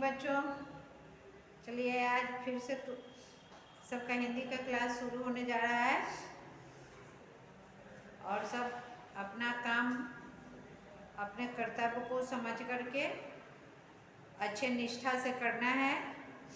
बच्चों, चलिए आज फिर से सबका हिंदी का क्लास शुरू होने जा रहा है और सब अपना काम अपने कर्तव्य को समझ करके अच्छे निष्ठा से करना है।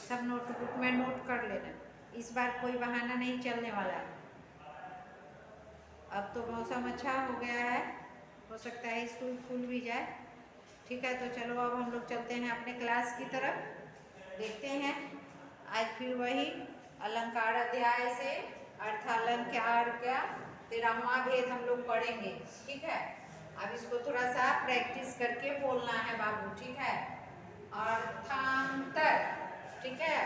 सब नोटबुक में नोट कर लेना। इस बार कोई बहाना नहीं चलने वाला है। अब तो मौसम अच्छा हो गया है, हो सकता है स्कूल खुल भी जाए। ठीक है, तो चलो अब हम लोग चलते हैं अपने क्लास की तरफ। देखते हैं आज फिर वही अलंकार अध्याय से अर्थालंकार क्या 13वां भेद हम लोग पढ़ेंगे। ठीक है, अब इसको थोड़ा सा प्रैक्टिस करके बोलना है बाबू। ठीक है, अर्थांतर, ठीक है,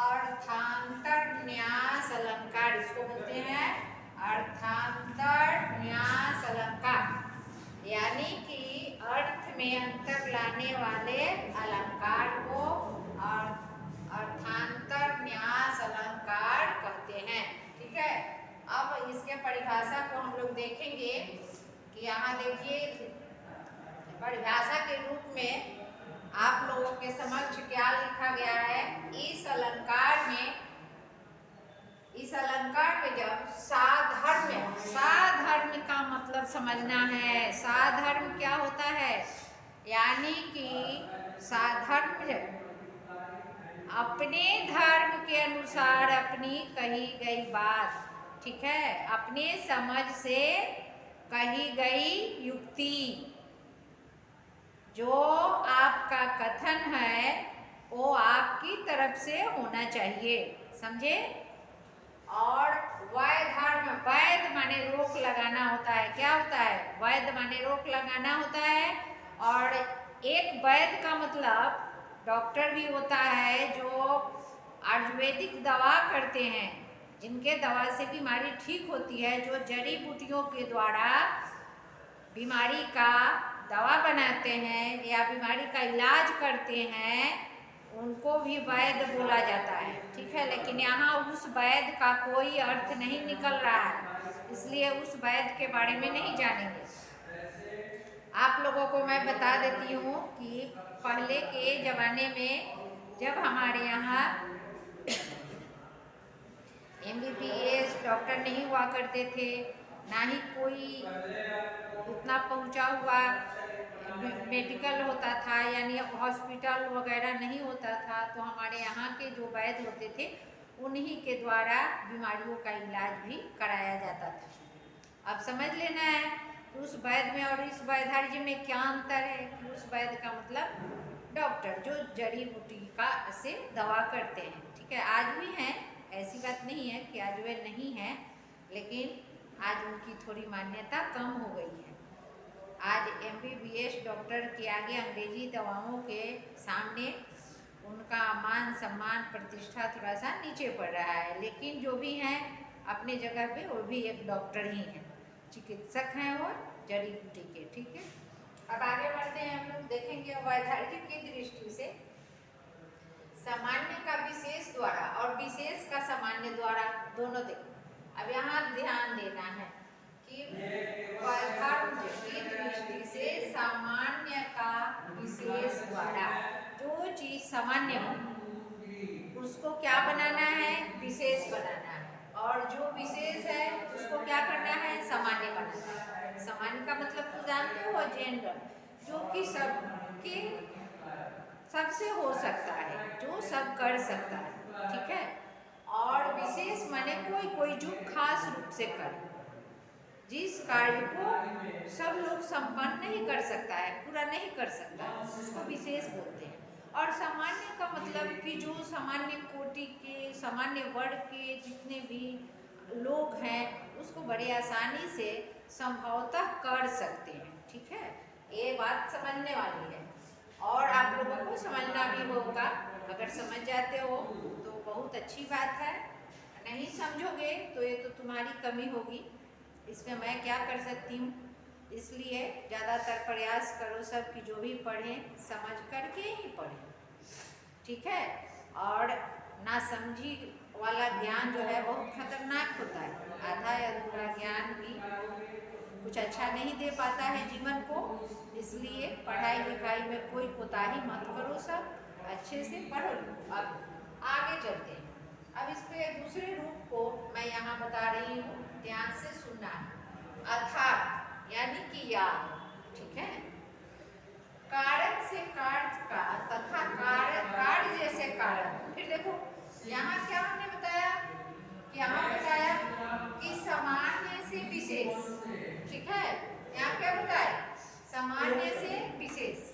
अर्थांतर न्यास अलंकार इसको बोलते हैं। अर्थांतर न्यास अलंकार यानी कि अर्थ में अंतर लाने वाले अलंकार को अर्थांतर न्यास अलंकार कहते हैं। ठीक है, अब इसके परिभाषा को हम लोग देखेंगे कि यहाँ देखिए परिभाषा के रूप में आप लोगों के समक्ष क्या लिखा गया है। इस अलंकार में जब साधर्म का मतलब समझना है। साधर्म क्या होता है, यानी कि साधर्म अपने धर्म के अनुसार अपनी कही गई बात, ठीक है, अपने समझ से कही गई युक्ति, जो आपका कथन है वो आपकी तरफ से होना चाहिए, समझे। और वैध माने रोक लगाना होता है। क्या होता है, वैध माने रोक लगाना होता है। और एक वैध का मतलब डॉक्टर भी होता है जो आयुर्वेदिक दवा करते हैं, जिनके दवा से बीमारी ठीक होती है, जो जड़ी बूटियों के द्वारा बीमारी का दवा बनाते हैं या बीमारी का इलाज करते हैं, उनको भी वैद्य बोला जाता है। ठीक है, लेकिन यहाँ उस वैद्य का कोई अर्थ नहीं निकल रहा है, इसलिए उस वैद्य के बारे में नहीं जानेंगे। आप लोगों को मैं बता देती हूँ कि पहले के ज़माने में जब हमारे यहाँ MBBS डॉक्टर नहीं हुआ करते थे, ना ही कोई उतना पहुँचा हुआ मेडिकल होता था, यानी हॉस्पिटल वगैरह नहीं होता था, तो हमारे यहाँ के जो वैद्य होते थे उन्हीं के द्वारा बीमारियों का इलाज भी कराया जाता था। अब समझ लेना है कि उस वैद्य में और इस वैधार्य में क्या अंतर है। कि उस वैद्य का मतलब डॉक्टर जो जड़ी बूटी का से दवा करते हैं। ठीक है, आज भी हैं, ऐसी बात नहीं है कि आज वे नहीं हैं, लेकिन आज उनकी थोड़ी मान्यता कम हो गई है। आज MBBS डॉक्टर के आगे अंग्रेजी दवाओं के सामने उनका मान सम्मान प्रतिष्ठा थोड़ा सा नीचे पड़ रहा है, लेकिन जो भी हैं अपने जगह पे वो भी एक डॉक्टर ही हैं, चिकित्सक हैं वो जड़ी बूटी के। ठीक है, अब आगे बढ़ते हैं। हम लोग देखेंगे वैधार्य की दृष्टि से सामान्य का विशेष द्वारा और विशेष का सामान्य द्वारा दोनों देखो। अब यहाँ ध्यान देना है कि वैधार्य की दृष्टि से सामान्य का विशेष द्वारा जो चीज सामान्य हो उसको क्या बनाना है, विशेष बनाना है, और जो विशेष है उसको क्या करना है, सामान्य बनाना है। सामान्य का मतलब तो जानते हो, जनरल, जो कि सबके सबसे हो सकता है, जो सब कर सकता है। ठीक है, और विशेष माने कोई जो खास रूप से करे, जिस कार्य को सब लोग संपन्न नहीं कर सकता है, पूरा नहीं कर सकता है, उसको विशेष बोलते हैं। और सामान्य का मतलब कि जो सामान्य कोटि के, सामान्य वर्ग के जितने भी लोग हैं उसको बड़े आसानी से संभवतः कर सकते हैं। ठीक है, ये बात समझने वाली है और आप लोगों को समझना भी होगा। अगर समझ जाते हो तो बहुत अच्छी बात है, नहीं समझोगे तो ये तो तुम्हारी कमी होगी। इसमें मैं क्या कर सकती हूँ, इसलिए ज़्यादातर प्रयास करो सब कि जो भी पढ़ें समझ करके ही पढ़ें। ठीक है, और ना समझी वाला ज्ञान जो है बहुत खतरनाक होता है। आधा अधूरा ज्ञान भी कुछ अच्छा नहीं दे पाता है जीवन को। इसलिए पढ़ाई लिखाई में कोई कोताही मत करो, सब अच्छे से पढ़ो। अब आगे चलते हैं। अब इस पे दूसरे रूप को मैं यहाँ बता रही हूँ, ध्यान से सुनना है। अर्थात यानी कि या, ठीक है। कारण से कार्य का तथा कार्य जैसे कारण। फिर देखो यहाँ क्या हमने बताया कि यहाँ बताया कि सामान्य से विशेष, ठीक है। यहाँ क्या बताया, सामान्य से विशेष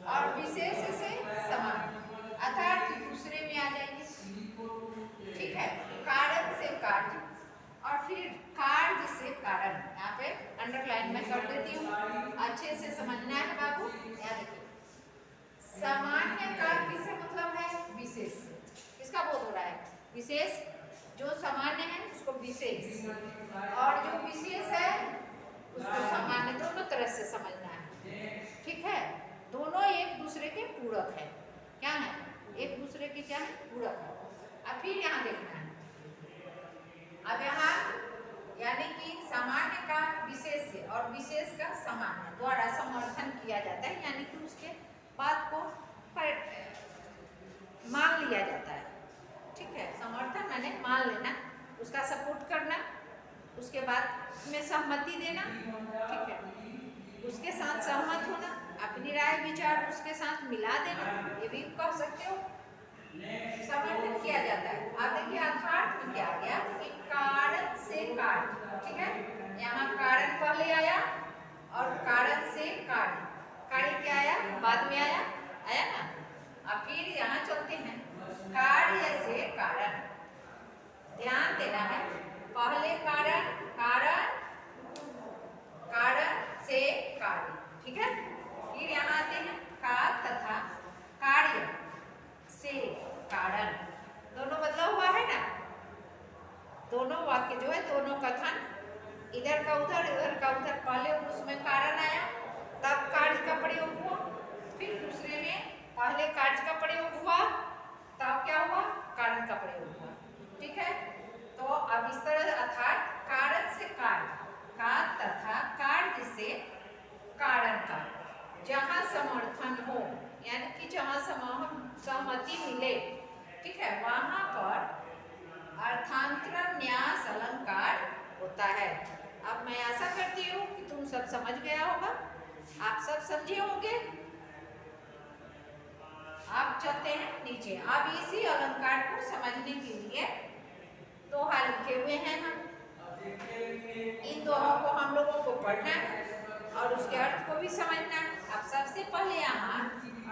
और विशेष से सामान्य, अर्थात दूसरे में आ जाएंगे, ठीक है। कारण से कार्य और फिर कार्य से कारण। यहाँ पे अंडरलाइन में कर देती हूँ, अच्छे से समझना है बाबू। याद रखिए, सामान्य का किससे मतलब है, विशेष। किसका बोध हो रहा है, विशेष। जो सामान्य है उसको विशेष, और जो विशेष है उसको सामान्य, दोनों तरह से समझना है, ठीक है। दोनों एक दूसरे के पूरक है। क्या है, एक दूसरे के क्या है, पूरक है। अब फिर यहाँ देखना है, अब यहाँ यानी कि सामान्य का विशेष से और विशेष का सामान्य द्वारा समर्थन किया जाता है, यानी कि उसके बात को मान लिया जाता है, ठीक है। समर्थन मैंने मान लेना, उसका सपोर्ट करना, उसके बाद में सहमति देना, ठीक है। उसके साथ सहमत होना, अपनी राय विचार उसके साथ मिला देना, ये भी कह सकते हो, समर्थन किया जाता है। अब देखिए अर्थात में क्या आ गया कि कारण से कार्य, ठीक है। यहाँ कारण पहले आया और कारण से कार्य, कार्य क्या आया, बाद में आया, आया ना। अब फिर यहाँ चलते हैं, कार्य से कारण। ध्यान देना है, पहले कारण, कारण, कारण से कार्य, ठीक है। फिर यहाँ आते हैं का तथा कार्य से कारण, दोनों बदला हुआ है ना। दोनों वाक्य जो है, दोनों कथन, इधर का उधर, इधर का उधर। पहले उसमें कारण आया, तब कार्य का प्रयोग हुआ। फिर दूसरे में पहले कार्य का प्रयोग हुआ, तब क्या हुआ, कारण का प्रयोग हुआ, ठीक है। तो अब इस तरह अर्थात कारण से कार्य का तथा कार्य से कारण का जहाँ समर्थन हो, यानी कि जहाँ सहमति मिले, ठीक है, वहां पर अर्थांतरण न्यास अलंकार होता है। अब मैं आशा करती हूँ कि तुम सब समझ गया होगा, आप सब समझे होंगे। अब चलते हैं नीचे। अब इसी अलंकार को समझने के लिए दोहा लिखे हुए हैं हम, इन दोनों को हम लोगों को पढ़ना है और उसके अर्थ को भी समझना है। अब सबसे पहले यहाँ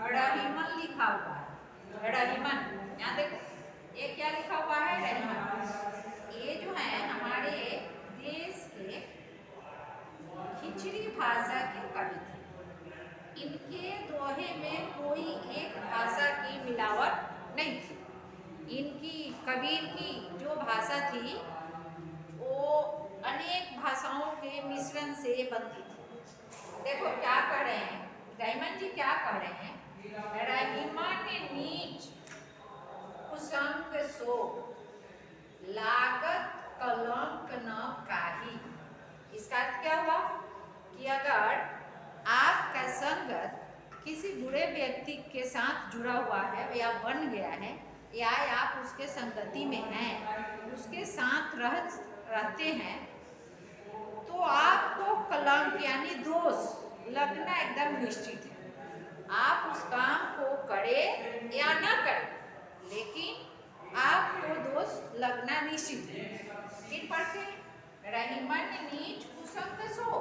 रहीमन लिखा हुआ है, रहीमन, यहाँ देखो ये क्या लिखा हुआ है, रहीमन। ये जो है हमारे देश के खिचड़ी भाषा के कवि थे। इनके दोहे में कोई एक भाषा की मिलावट नहीं थी। इनकी, कबीर की जो भाषा थी वो अनेक भाषाओं के मिश्रण से बनती थी। देखो क्या कह रहे हैं रहीमन जी, क्या कह रहे हैं, रहीमन नीच कुसंग सो लागत कलंक न काही। इसका अर्थ क्या हुआ कि अगर आपका संगत किसी बुरे व्यक्ति के साथ जुड़ा हुआ है या बन गया है, या आप उसके संगति में हैं, उसके साथ रहते हैं, तो आपको कलंक यानी दोष लगना एकदम निश्चित है। आप उस काम को करें या ना करें, लेकिन आपको दोष लगना निश्चित है। फिर पढ़ते हैं, रहीमन नीच कुसंग सो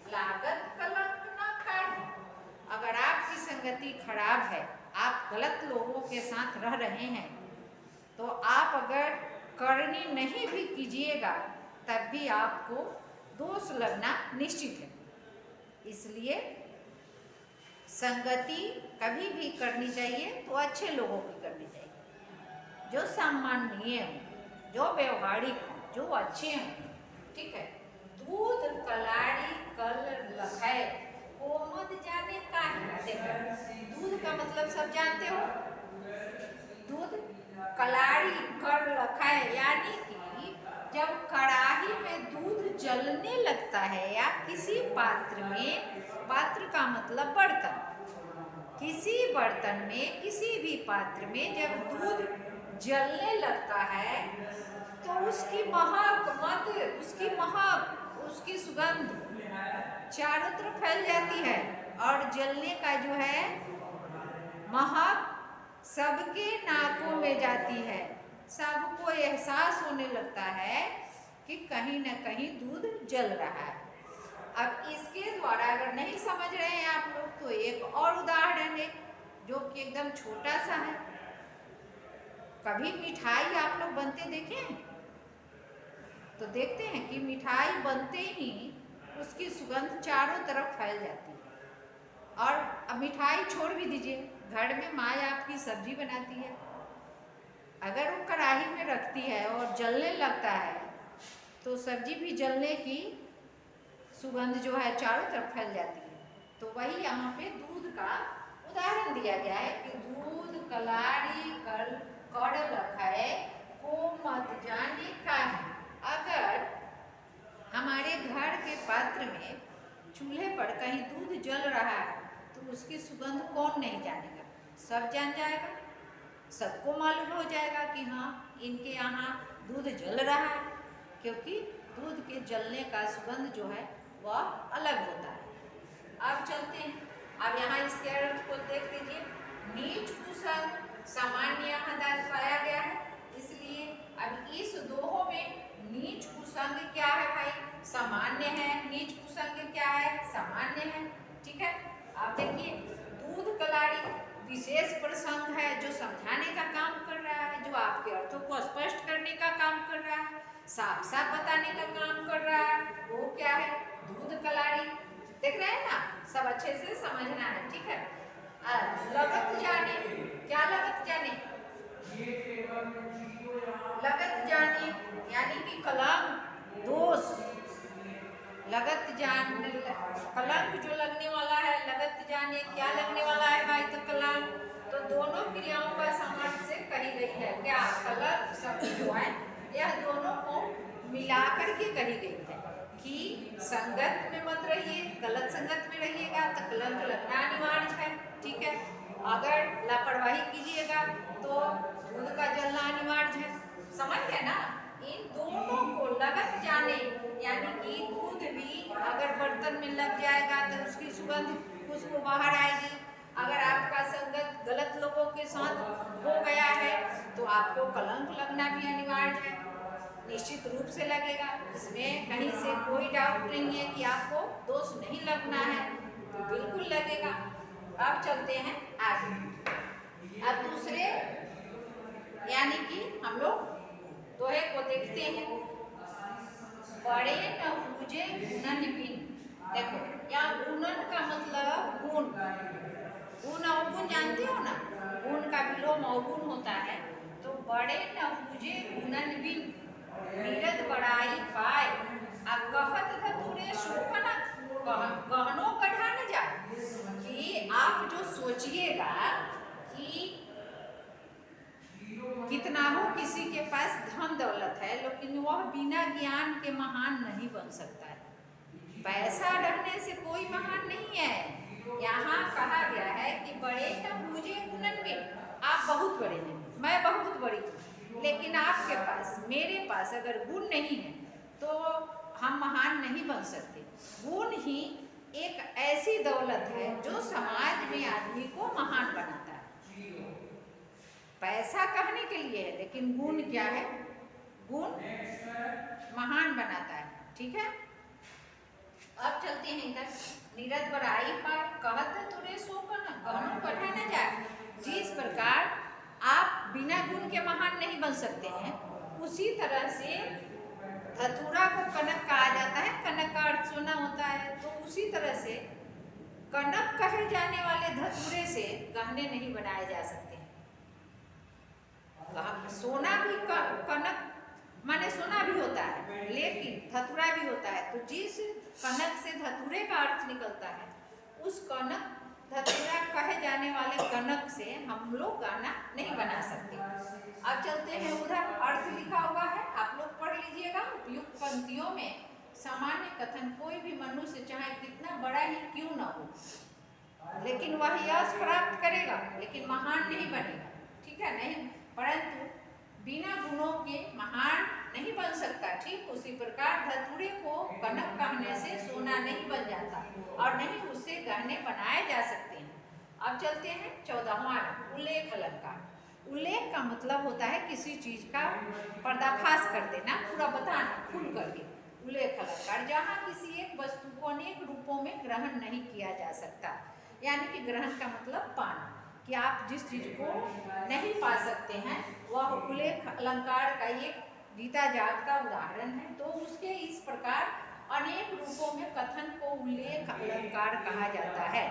लागत कलंक न काही। अगर आपकी संगति खराब है, आप गलत लोगों के साथ रह रहे हैं, तो आप अगर करनी नहीं भी कीजिएगा तब भी आपको दोष लगना निश्चित है। इसलिए संगति कभी भी करनी चाहिए तो अच्छे लोगों की करनी चाहिए, जो सम्माननीय हो, जो व्यवहारिक हो, जो अच्छे हों, ठीक है। दूध कलाड़ी कल लखै कोमद जाने काहे। देखो दूध का मतलब सब जानते हो, दूध कलाड़ी कर लखै, यानी कि जब कढ़ाई में दूध जलने लगता है या किसी पात्र में, पात्र का मतलब बर्तन, किसी बर्तन में किसी भी पात्र में जब दूध जलने लगता है तो उसकी महक, उसकी सुगंध चारों तरफ फैल जाती है और जलने का जो है महक सबके नाकों में जाती है। सबको एहसास होने लगता है कि कहीं ना कहीं दूध जल रहा है। अब इसके द्वारा अगर नहीं समझ रहे हैं आप लोग तो एक और उदाहरण है जो कि एकदम छोटा सा है। कभी मिठाई आप लोग बनते देखे हैं? तो देखते हैं कि मिठाई बनते ही उसकी सुगंध चारों तरफ फैल जाती है। और अब मिठाई छोड़ भी दीजिए, घर में माँ आपकी सब्जी बनाती है, अगर वो कढ़ाई में रखती है और जलने लगता है तो सब्जी भी जलने की सुगंध जो है चारों तरफ फैल जाती है। तो वही यहाँ पे दूध का उदाहरण दिया गया है कि दूध कलाड़ी कड़ लखै को मत जाने का है। अगर हमारे घर के पात्र में चूल्हे पर कहीं दूध जल रहा है तो उसकी सुगंध कौन नहीं जानेगा? सब जान जाएगा, सबको मालूम हो जाएगा कि हाँ इनके यहाँ दूध जल रहा है, क्योंकि दूध के जलने का सुगंध जो है वह अलग होता है। अब चलते हैं, अब यहाँ इसके अर्थ को देख लीजिए। नीच कुसंग सामान्य यहाँ दर्शाया गया है, इसलिए अब इस दोहों में नीच कुसंग क्या है भाई? सामान्य है। नीच कुसंग क्या है? सामान्य है। ठीक है, आप देखिए दूध कलाड़ी विशेष प्रसंग है जो समझाने का काम कर रहा है, जो आपके अर्थों को स्पष्ट करने का काम कर रहा है, साफ साफ बताने का काम कर रहा है। वो क्या है? दूध कलाड़ी। देख रहे हैं ना, सब अच्छे से समझना है। ठीक है, लगत जाने, क्या लगत जाने? लगत जाने यानी कि कलंक, दोष, लगत जान, कलंक जो लगने वाला है, लगत जाने क्या लगने वाला है भाई? तो कलंक। तो दोनों क्रियाओं का समाज से कही गई है क्या? कलंक शब्द जो है यह दोनों को मिलाकर के कही गई है कि संगत में मत रहिए, गलत संगत में रहिएगा तो कलंक लगना अनिवार्य है। ठीक है, अगर लापरवाही कीजिएगा तो दूध का जलना अनिवार्य है। समझ गए ना? इन दोनों को लगत जाने यानी कि दूध भी अगर बर्तन में लग जाएगा तो उसकी सुगंध खुशबू बाहर आएगी। अगर आपका संगत गलत लोगों के साथ हो गया है तो आपको कलंक लगना भी अनिवार्य है, निश्चित रूप से लगेगा। इसमें कहीं से कोई डाउट नहीं है कि आपको दोष नहीं लगना है, तो बिल्कुल लगेगा। अब चलते हैं आगे। अब दूसरे यानी कि हम लोग दोहे को देखते हैं। बड़े न पूजे गुणन बिन। देखो यहाँ गुणन का मतलब गुण, गुण अवगुण जानते हो ना, गुण का विलोम अवगुण होता है। तो बड़े न पूजे गुणन बिन नीरद बड़ाई पाए आ कहत धतुरे शोभन गहनो कढ़ा न जाए। कि आप जो सोचिएगा कि कितना हो किसी के पास धन दौलत है लेकिन वह बिना ज्ञान के महान नहीं बन सकता है। पैसा रहने से कोई महान नहीं है। यहाँ कहा गया है कि बड़े न मुझे गुणन में, आप बहुत बड़े हैं, मैं बहुत बड़ी हूँ, लेकिन आपके पास, मेरे पास अगर गुण नहीं है तो हम महान नहीं बन सकते। गुण ही एक ऐसी दौलत है जो समाज में आदमी को महान बनाता है। पैसा कहने के लिए है लेकिन गुण क्या है? गुण महान बनाता है। ठीक है, अब चलते हैं इधर। नीरद बड़ाई पर कहत तुरे शोभन गहनो कढ़ा न जाए। जिस प्रकार आप बिना गुण के महान नहीं बन सकते हैं, उसी तरह से धतूरा को कनक कहा जाता है। कनक का अर्थ सोना होता है, तो उसी तरह से कनक कहे जाने वाले धतूरे से गहने नहीं बनाए जा सकते। सोना भी कनक माने सोना भी होता है लेकिन धतूरा भी होता है। तो जिस कनक से धतूरे का अर्थ निकलता है, उस कनक धतूरा कहे जाने वाले कनक से हम हम लोग गाना नहीं बना सकते। अब चलते हैं उधर, अर्थ लिखा हुआ है, आप लोग पढ़ लीजिएगा। उपयुक्त पंक्तियों में सामान्य कथन कोई भी मनुष्य चाहे कितना बड़ा ही क्यों न हो, लेकिन वह यश प्राप्त करेगा, लेकिन महान नहीं बनेगा। ठीक है, नहीं, परंतु बिना गुणों के महान नहीं बन सकता। ठीक उसी प्रकार धतूरे को कनक कहने से सोना नहीं बन जाता और नहीं उससे गहने बनाए जा सकते हैं। अब चलते हैं 14वां, उल्लेख अलंकार। उल्लेख का मतलब होता है किसी चीज का पर्दाफाश कर देना, पूरा बताना खुल करके। उल्लेख अलंकार जहाँ किसी एक वस्तु को अनेक रूपों में ग्रहण नहीं किया जा सकता, यानी कि ग्रहण का मतलब पाना, कि आप जिस चीज को नहीं पा सकते हैं वह उल्लेख अलंकार का एक जीता जागता उदाहरण है। तो उसके इस प्रकार अनेक रूपों में कथन को उल्लेख अलंकार कहा जाता है,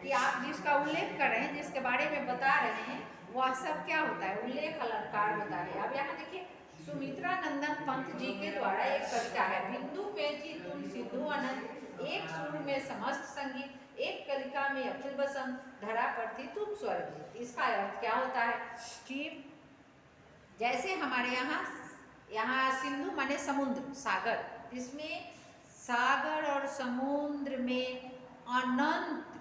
कि आप जिसका उल्लेख कर रहे हैं, जिसके बारे में बता रहे हैं, वह सब क्या होता है, उल्लेख अलंकार होता है। अब यहाँ देखिए, सुमित्रा नंदन पंत जी के द्वारा एक कविता है, बिंदु में थी तुम सिंधु अनंत, एक सुर में समस्त संगीत, एक कलिका में अखिल बसंत, धरा पर थी तुम स्वर्ग। इसका अर्थ क्या होता है कि जैसे हमारे यहाँ सिंधु माने समुद्र, सागर, इसमें सागर और समुद्र में अनंत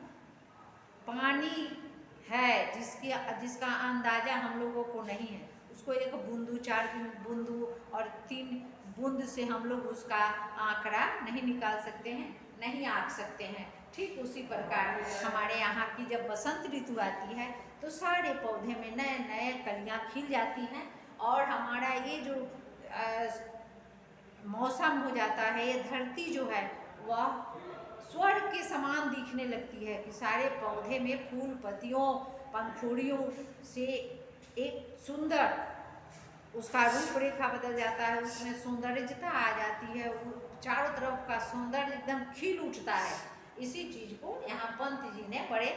पानी है, जिसका अंदाजा हम लोगों को नहीं है। उसको एक बूंदू, 4 बूंदू और 3 बूंद से हम लोग उसका आंकड़ा नहीं निकाल सकते हैं, नहीं आंक सकते हैं। ठीक उसी प्रकार हमारे यहाँ की जब बसंत ऋतु आती है तो सारे पौधे में नए नए कलियाँ खिल जाती हैं और हमारा ये जो मौसम हो जाता है, ये धरती जो है वह स्वर्ग के समान दिखने लगती है, कि सारे पौधे में फूल पत्तियों पंखुड़ियों से एक सुंदर उसका रूपरेखा बदल जाता है, उसमें सौंदर्यता आ जाती है, चारों तरफ का सौंदर्य एकदम खिल उठता है। इसी चीज को यहाँ पंत जी ने बड़े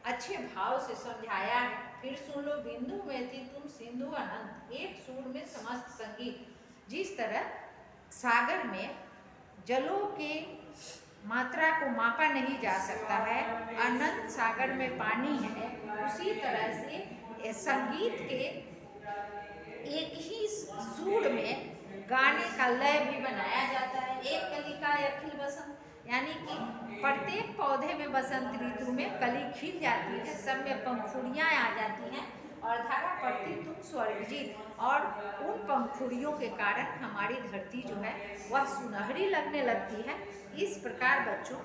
अच्छे भाव से समझाया है। फिर सुन लो, बिंदु में थी तुम सिंधु अनंत, एक सुर में समस्त संगीत। जिस तरह सागर में जलों के मात्रा को मापा नहीं जा सकता है, अनंत सागर में पानी है, उसी तरह से संगीत के एक ही सुर में गाने का लय भी बनाया जाता है। एक कलिका अखिल बसंत, यानी कि प्रत्येक पौधे में बसंत ऋतु में कली खिल जाती है, सब में पंखुड़ियाँ आ जाती हैं और धारा पड़ती तुम स्वर्गजीत, और उन पंखुड़ियों के कारण हमारी धरती जो है वह सुनहरी लगने लगती है। इस प्रकार बच्चों,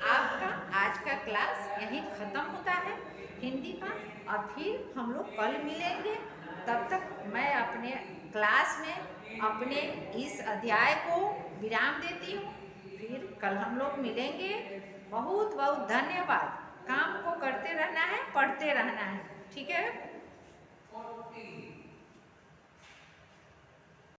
आपका आज का क्लास यहीं ख़त्म होता है हिंदी का, और फिर हम लोग कल मिलेंगे। तब तक मैं अपने क्लास में अपने इस अध्याय को विराम देती हूँ, फिर कल हम लोग मिलेंगे। बहुत बहुत धन्यवाद। काम को करते रहना है, पढ़ते रहना है, ठीक है।